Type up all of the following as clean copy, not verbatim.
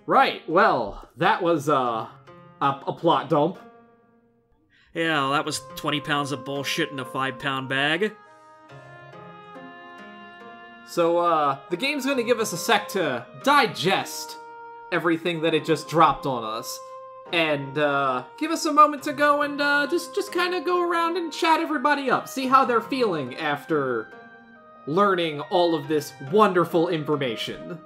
Right, well, that was, a plot dump. Yeah, well, that was 20 pounds of bullshit in a 5-pound bag. So, the game's gonna give us a sec to digest everything that it just dropped on us. And, give us a moment to go and, just kind of go around and chat everybody up. See how they're feeling after learning all of this wonderful information.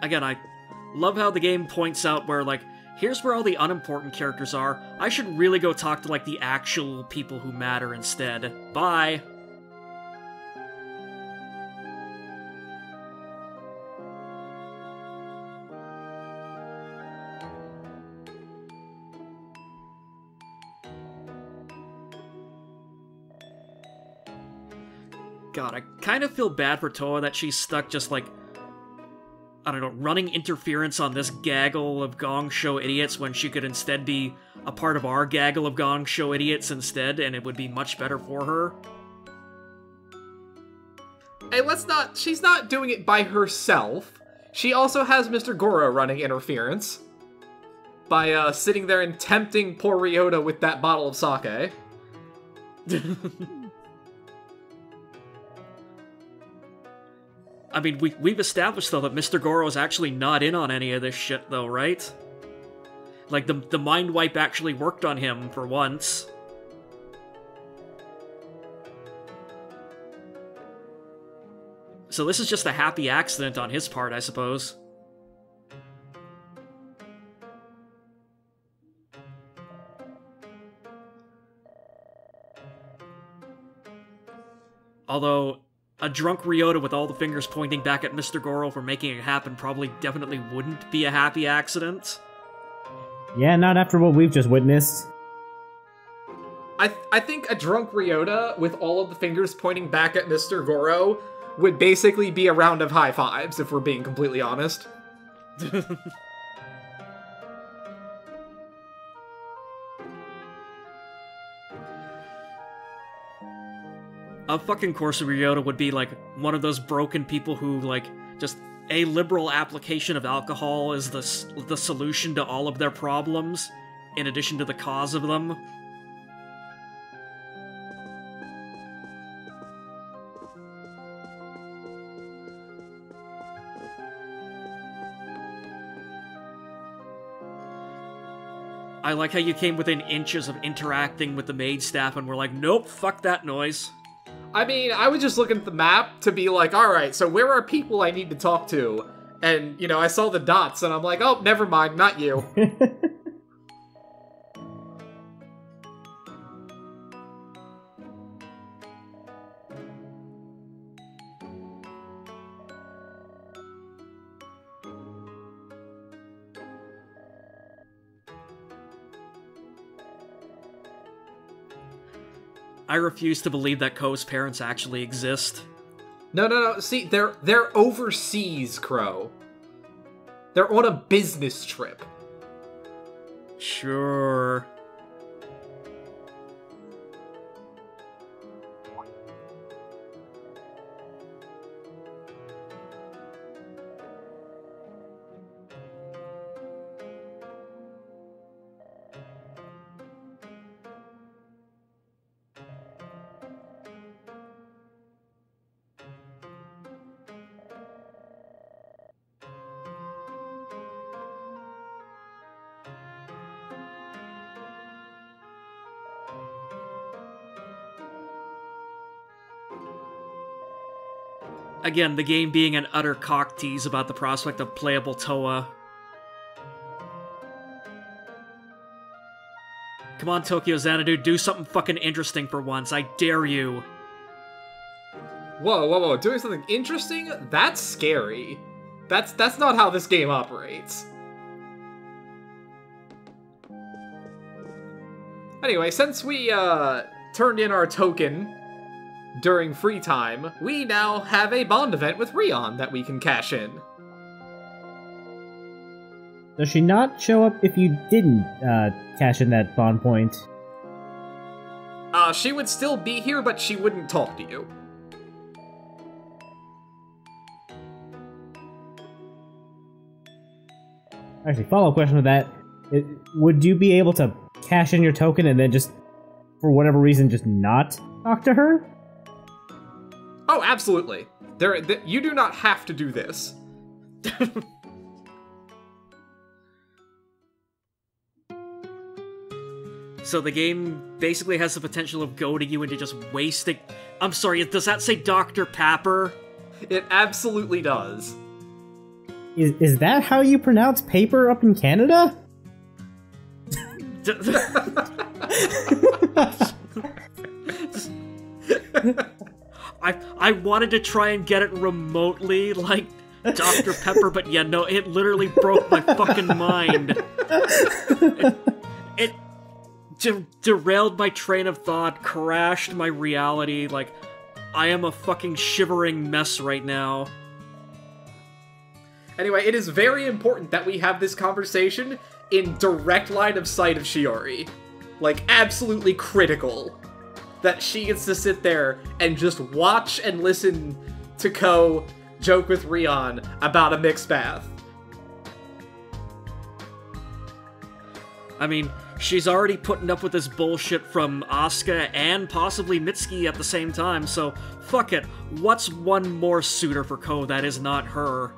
Again, I love how the game points out where, like, here's where all the unimportant characters are. I should really go talk to, like, the actual people who matter instead. Bye! God, I kind of feel bad for Toa that she's stuck just, like, I don't know, running interference on this gaggle of Gong Show idiots when she could instead be a part of our gaggle of Gong Show idiots instead, and it would be much better for her. Hey, she's not doing it by herself. She also has Mr. Goro running interference. By, sitting there and tempting poor Ryota with that bottle of sake. I mean, we've established, though, that Mr. Goro is actually not in on any of this shit, though, right? Like, the mind wipe actually worked on him, for once. So this is just a happy accident on his part, I suppose. Although, a drunk Ryota with all the fingers pointing back at Mr. Goro for making it happen probably definitely wouldn't be a happy accident. Yeah, not after what we've just witnessed. I think a drunk Ryota with all of the fingers pointing back at Mr. Goro would basically be a round of high fives, if we're being completely honest. A fucking course of Ryota would be, like, one of those broken people who, like, just a liberal application of alcohol is the solution to all of their problems, in addition to the cause of them. I like how you came within inches of interacting with the maid staff and were like, nope, fuck that noise. I mean, I was just looking at the map to be like, alright, so where are people I need to talk to? And, you know, I saw the dots, and I'm like, oh, never mind, not you. I refuse to believe that Ko's parents actually exist. No. See, they're overseas, Crow. They're on a business trip. Sure. Again, the game being an utter cock tease about the prospect of playable Toa. Come on, Tokyo Xanadu, do something fucking interesting for once, I dare you. Whoa, doing something interesting? That's scary. That's not how this game operates. Anyway, since we, turned in our token during free time, we now have a bond event with Rion that we can cash in. Does she not show up if you didn't cash in that bond point? She would still be here, but she wouldn't talk to you. Actually, follow-up question with that. Would you be able to cash in your token and then just, for whatever reason, just not talk to her? Oh, absolutely. You do not have to do this. So the game basically has the potential of goading you into just wasting... I'm sorry, does that say Dr. Papper? It absolutely does. Is that how you pronounce paper up in Canada? I wanted to try and get it remotely like Dr. Pepper, but yeah, no, it literally broke my fucking mind. It derailed my train of thought, crashed my reality, like, I am a fucking shivering mess right now. Anyway, it is very important that we have this conversation in direct line of sight of Shiori. Like, absolutely critical. That she gets to sit there and just watch and listen to Ko joke with Rion about a mixed bath. I mean, she's already putting up with this bullshit from Asuka and possibly Mitsuki at the same time, so fuck it. What's one more suitor for Ko that is not her?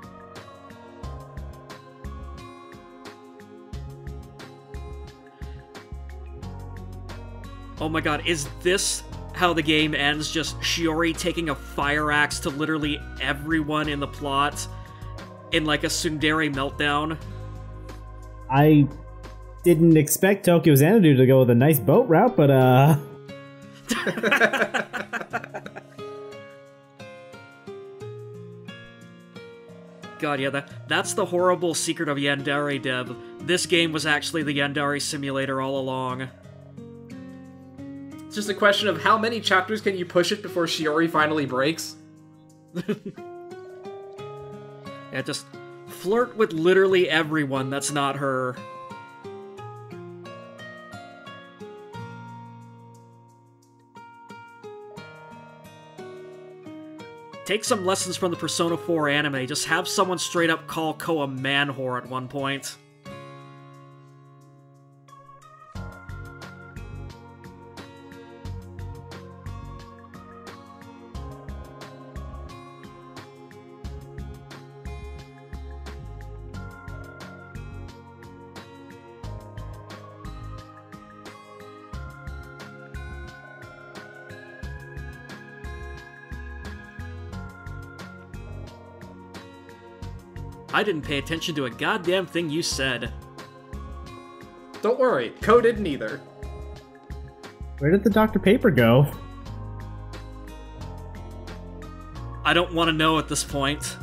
Oh my god, is this how the game ends? Just Shiori taking a fire axe to literally everyone in the plot in like a tsundere meltdown? I didn't expect Tokyo Xanadu to go with a nice boat route, but God, yeah, that's the horrible secret of Yandere Dev. This game was actually the Yandere Simulator all along. It's just a question of how many chapters can you push it before Shiori finally breaks? Yeah, just flirt with literally everyone that's not her. Take some lessons from the Persona 4 anime. Just have someone straight up call Ko a man whore at one point. I didn't pay attention to a goddamn thing you said. Don't worry, Ko didn't either. where did the Dr. Paper go? I don't want to know at this point.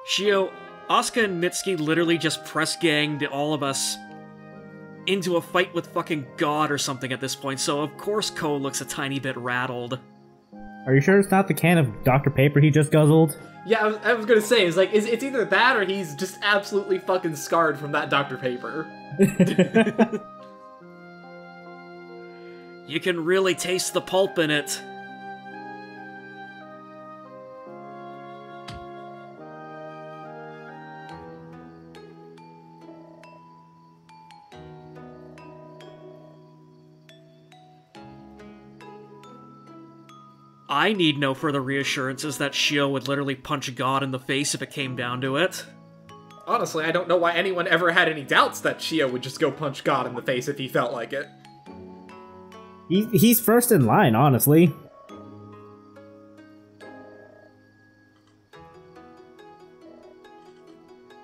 Shio, Asuka and Mitsuki literally just press-ganged all of us into a fight with fucking God or something at this point, so of course Ko looks a tiny bit rattled. Are you sure it's not the can of Dr. Paper he just guzzled? Yeah, I was gonna say, it's either that or he's just absolutely fucking scarred from that Dr. Paper. You can really taste the pulp in it. I need no further reassurances that Shio would literally punch God in the face if it came down to it. Honestly, I don't know why anyone ever had any doubts that Shio would just go punch God in the face if he felt like it. He's first in line, honestly.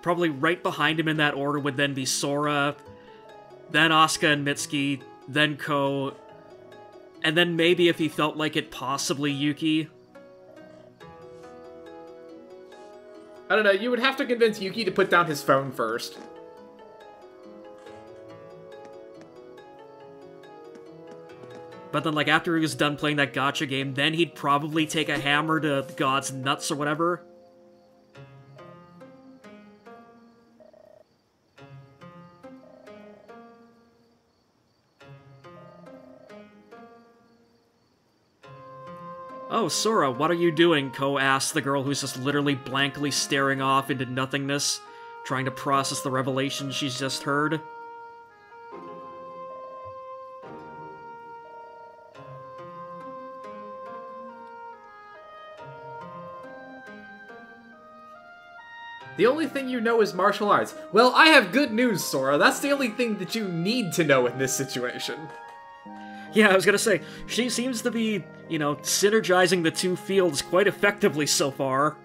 Probably right behind him in that order would then be Sora, then Asuka and Mitsuki, then Ko, and then maybe if he felt like it, possibly Yuki. I don't know, you would have to convince Yuki to put down his phone first. But then, like, after he was done playing that gacha game, then he'd probably take a hammer to God's nuts or whatever. Oh, Sora, what are you doing? Ko asks the girl who's just literally blankly staring off into nothingness, trying to process the revelation she's just heard. The only thing you know is martial arts. Well, I have good news, Sora. That's the only thing that you need to know in this situation. Yeah, I was gonna say, she seems to be, you know, synergizing the two fields quite effectively so far.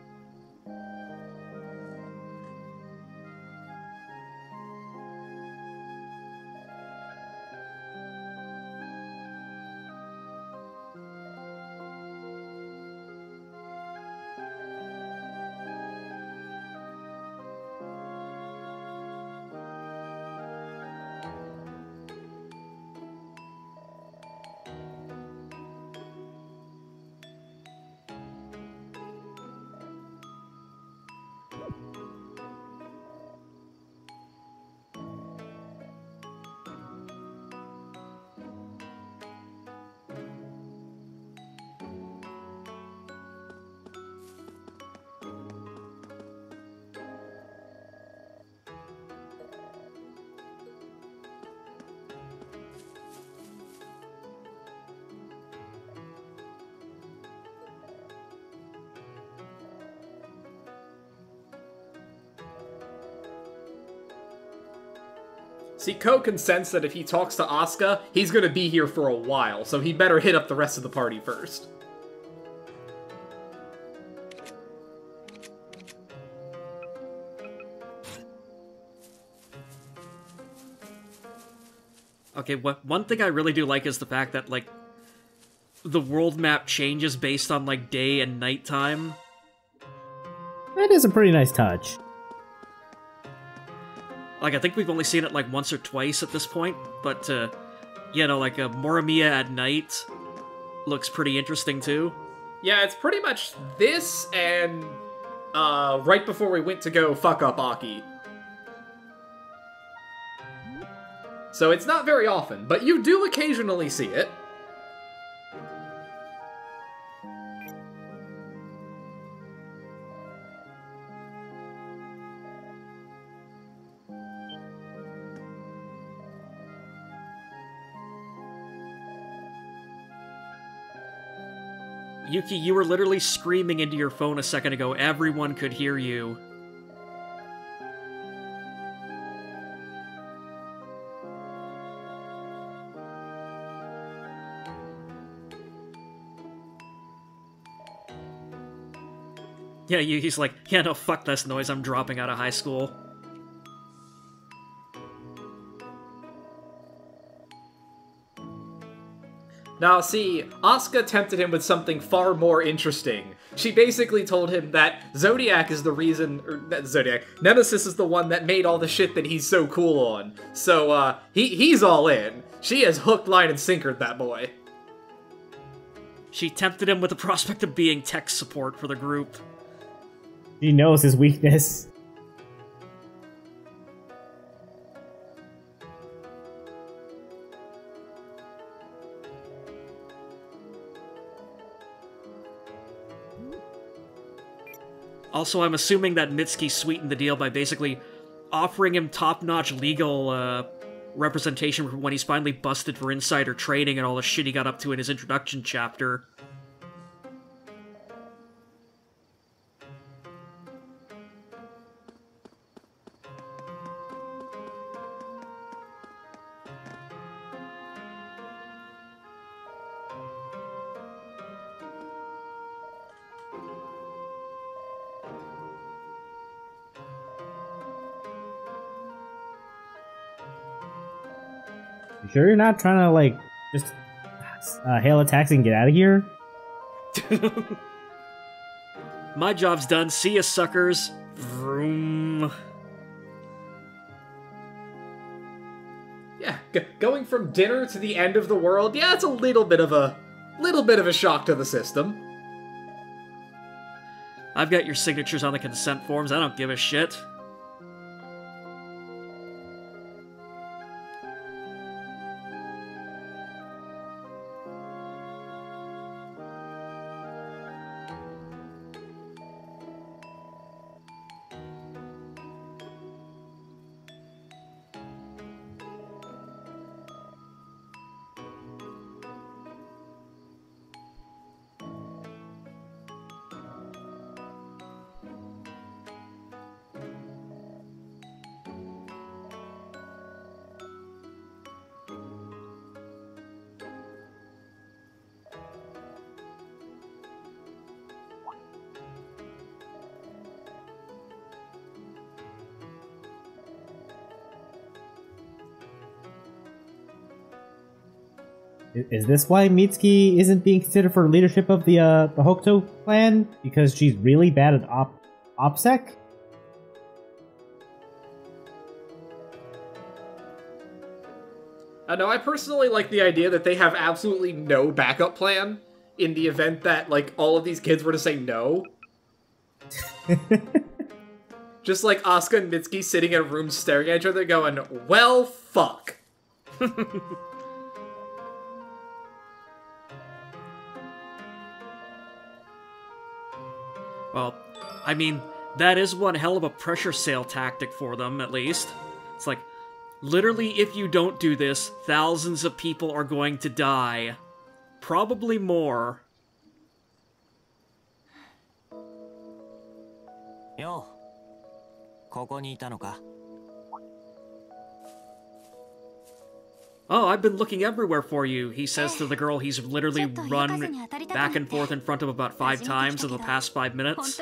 See, Ko can sense that if he talks to Asuka, he's gonna be here for a while, so he better hit up the rest of the party first. Okay, one thing I really do like is the fact that, like, the world map changes based on, like, day and nighttime. That is a pretty nice touch. Like, I think we've only seen it, like, once or twice at this point, but, you know, like, Morimiya at night looks pretty interesting, too. Yeah, it's pretty much this and, right before we went to go fuck up Aki. So it's not very often, but you do occasionally see it. Yuki, you were literally screaming into your phone a second ago. Everyone could hear you. Yeah, he's like, yeah, no, fuck this noise, I'm dropping out of high school. Now, see, Asuka tempted him with something far more interesting. She basically told him that Zodiac is the reason, or not Zodiac, Nemesis is the one that made all the shit that he's so cool on. So, he's all in. She has hook, line, and sinkered that boy. She tempted him with the prospect of being tech support for the group. He knows his weakness. Also, I'm assuming that Mitsuki sweetened the deal by basically offering him top-notch legal representation for when he's finally busted for insider trading and all the shit he got up to in his introduction chapter. You sure you're not trying to, like, just hail a taxi and get out of here? My job's done. See ya, suckers. Vroom. Yeah, going from dinner to the end of the world, yeah, it's a little bit of a shock to the system. I've got your signatures on the consent forms. I don't give a shit. Is this why Mitsuki isn't being considered for leadership of the Hokuto clan? Because she's really bad at OPSEC? No, I personally like the idea that they have absolutely no backup plan in the event that, like, all of these kids were to say no. Just like Asuka and Mitsuki sitting in a room staring at each other going, well, fuck. Well, I mean, that is one hell of a pressure sale tactic for them, at least. It's like, literally, if you don't do this, thousands of people are going to die. Probably more. Yo, ここにいたのか? Oh, I've been looking everywhere for you, he says to the girl he's literally run back and forth in front of about 5 times in the past 5 minutes.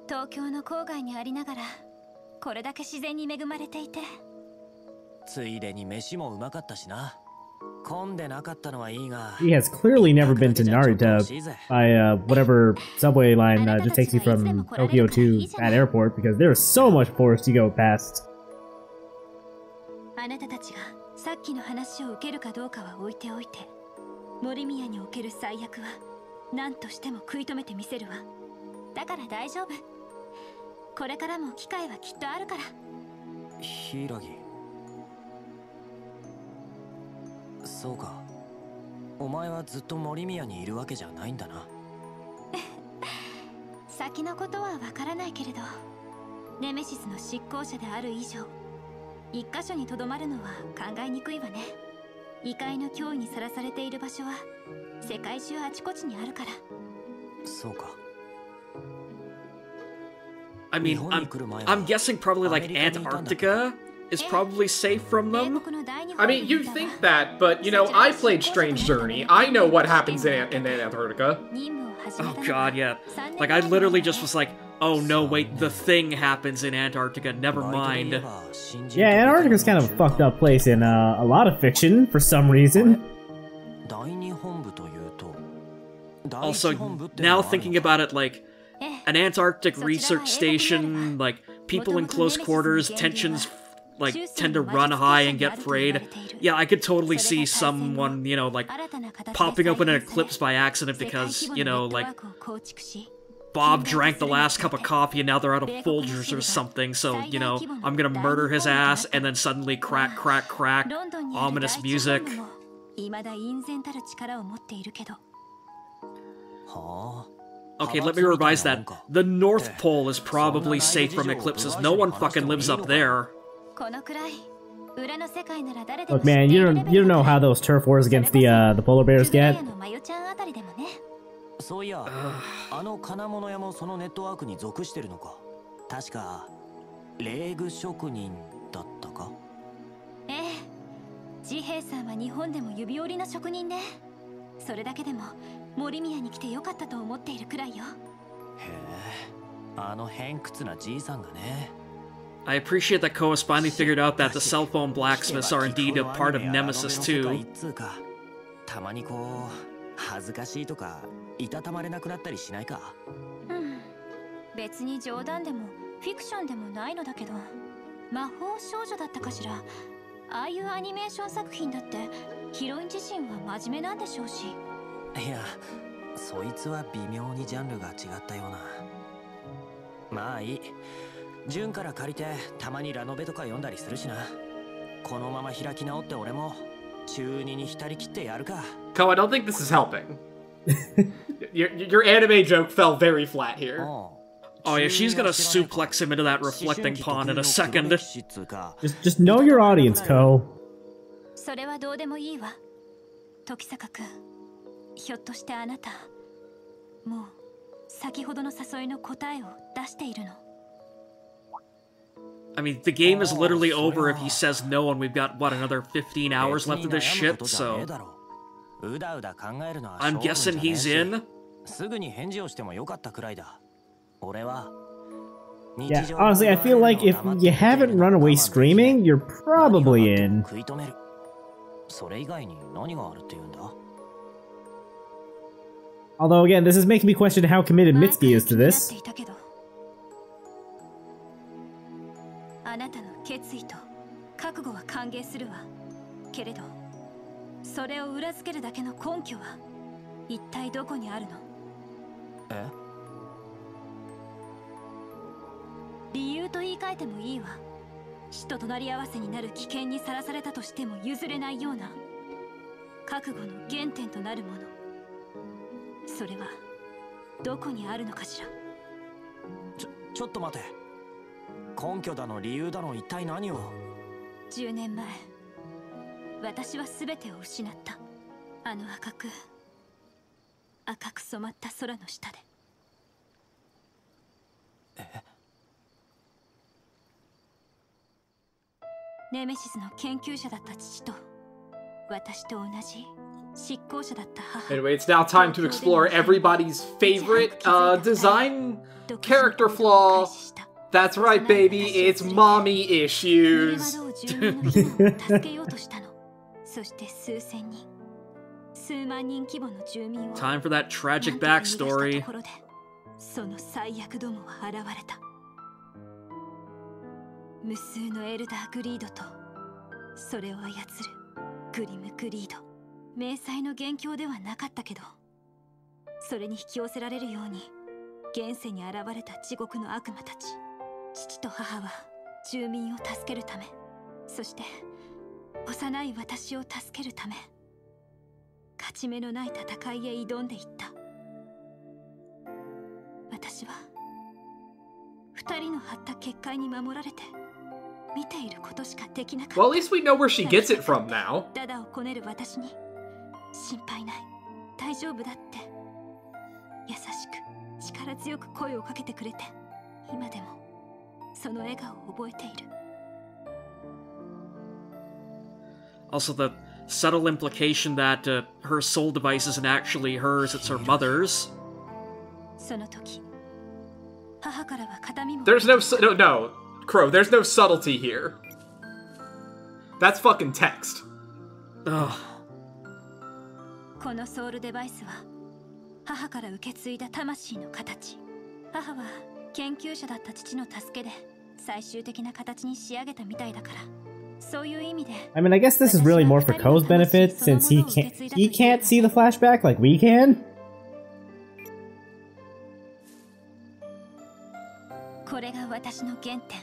東京の郊外にありながらこれだけ自然に恵まれていてついでに飯もうまかったしな He has clearly never been to Narita by whatever subway line just takes you from Tokyo to that airport, because there is so much forest to go past. あなたたちがさっきの話を受けるかどうかは置いておいて森宮における最悪は何としても食い止めてみせるわだから大丈夫これからも機会はきっとあるから柊そうかお前はずっと森宮にいるわけじゃないんだな先のことはわからないけれどネメシスの執行者である以上一箇所にとどまるのは考えにくいわね異界の脅威にさらされている場所は世界中あちこちにあるからそうか I mean, I'm guessing probably like Antarctica is probably safe from them. I mean, you'd think that, but, you know, I played Strange Journey. I know what happens in Antarctica. Oh god, yeah. Like, I literally just was like, oh no, wait, the thing happens in Antarctica, never mind. Yeah, Antarctica's kind of a fucked up place in a lot of fiction, for some reason. Also, now thinking about it, like, an Antarctic research station, like, people in close quarters, tensions, like, tend to run high and get frayed. Yeah, I could totally see someone, you know, like, popping open an eclipse by accident because, you know, like, Bob drank the last cup of coffee and now they're out of Folgers or something, so, you know, I'm gonna murder his ass, and then suddenly crack, crack, crack, ominous music. Okay, let me revise that. The North Pole is probably safe from eclipses. No one fucking lives up there. Look, man, you don't know how those turf wars against the polar bears get. そういや、あの金物屋もそのネットワークに属してるのか。確かレーグ職人だったか。ええ、ジヘイさんは日本でも指折りの職人で、それだけでも森宮に来てよかったと思っているくらいよ。へえ、あの偏屈なじいさんがね。I appreciate that Koa's finally figured out that the cell phone blacksmiths are indeed a part of Nemesis too. たまにこう恥ずかしいとかいたたまれなくなったりしないか。別に冗談でもフィクションでもないのだけど、魔法少女だったかしら。ああいうアニメーション作品だってヒロイン自身は真面目なんでしょうし。いや、そいつは微妙にジャンルが違ったような。まあいい。純から借りてたまにラノベとか読んだりするしな。このまま開き直って俺も中二に浸りきってやるか。Ko, I don't think this is helping. Your anime joke fell very flat here. Oh yeah, she's gonna suplex him into that reflecting pond in a second. Just know your audience, Ko. それはどうでもいいわ。時坂君、ひょっとしてあなた、もう先ほどの誘いの答えを出しているの？ I mean, the game is literally over if he says no, and we've got, what, another 15 hours left of this shit, so... I'm guessing he's in? Yeah, honestly, I feel like if you haven't run away screaming, you're probably in. Although, again, this is making me question how committed Mitsuki is to this. あなたの決意と覚悟は歓迎するわ。けれど、それを裏付けるだけの根拠は一体どこにあるの？え？理由と言い換えてもいいわ。死と隣り合わせになる危険にさらされたとしても譲れないような覚悟の原点となるもの。それはどこにあるのかしら。ちょっと待て。根拠だの理由だの一体何を。10年前、私は全てを失った。あの赤く染まった空の下で。ネメシスの研究者だった父と私と同じ執行者だった母。 Anyway, it's now time to explore everybody's favorite design character flaw. That's right, baby, it's mommy issues. Time for that tragic backstory. その最悪どもは現れた。無数のエルダーグリードとそれを操るグリムグリード。迷彩の元凶ではなかったけど、それに引き寄せられるように現世に現れた地獄の悪魔たち。父と母は住民を助けるため、そして幼い私を助けるため、勝ち目のない戦いへ挑んでいった。私は二人の張った結界に守られて見ていることしかできなかった。 Well, at least we know where she gets it from now. ダダをこねる私に心配ない、大丈夫だって優しく力強く声をかけてくれて、今でもその笑顔を覚えている。 Also, the subtle implication that her soul device isn't actually hers, it's her mother's. その時、母からは形見も。 There's no, Crow, there's no subtlety here. That's fucking text. Ugh. このソウルデバイスは母から受け継いだ魂の形。母は研究者だった父の助けで最終的な形に仕上げたみたいだから、そういう意味で。 I mean, I guess this is really more for Ko's benefit since he can't see the flashback like we can. これが私の原点。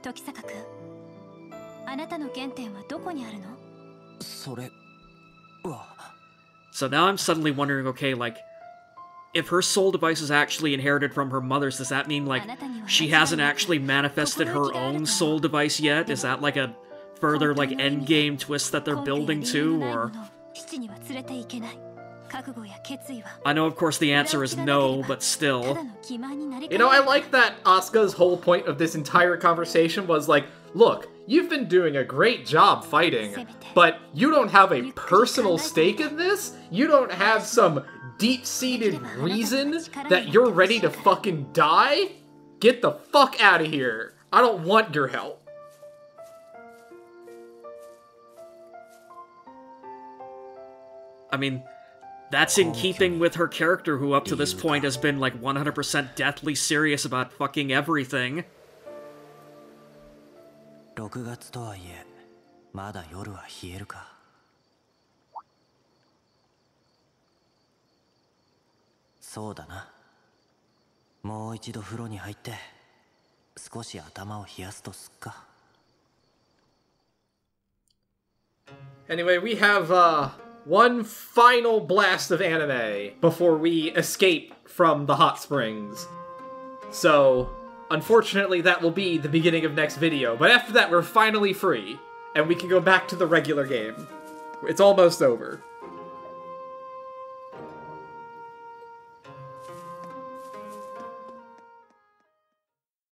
時坂君、あなたの原点はどこにあるの？それは。 So now I'm suddenly wondering, okay, like, if her soul device is actually inherited from her mother's, does that mean, like, she hasn't actually manifested her own soul device yet? Is that, like, a further, like, endgame twist that they're building to, or...? I know, of course, the answer is no, but still. You know, I like that Asuka's whole point of this entire conversation was like, look, you've been doing a great job fighting, but you don't have a personal stake in this? You don't have some deep-seated reason that you're ready to fucking die? Get the fuck out of here. I don't want your help. I mean, that's in keeping with her character, who up to this point has been like 100% deathly serious about fucking everything. 6月とはいえ、まだ夜は冷えるか。そうだな。もう一度風呂に入って、少し頭を冷やすとすっか。Anyway, we have, one final blast of anime before we escape from the hot springs. So, unfortunately, that will be the beginning of next video, but after that we're finally free, and we can go back to the regular game. It's almost over.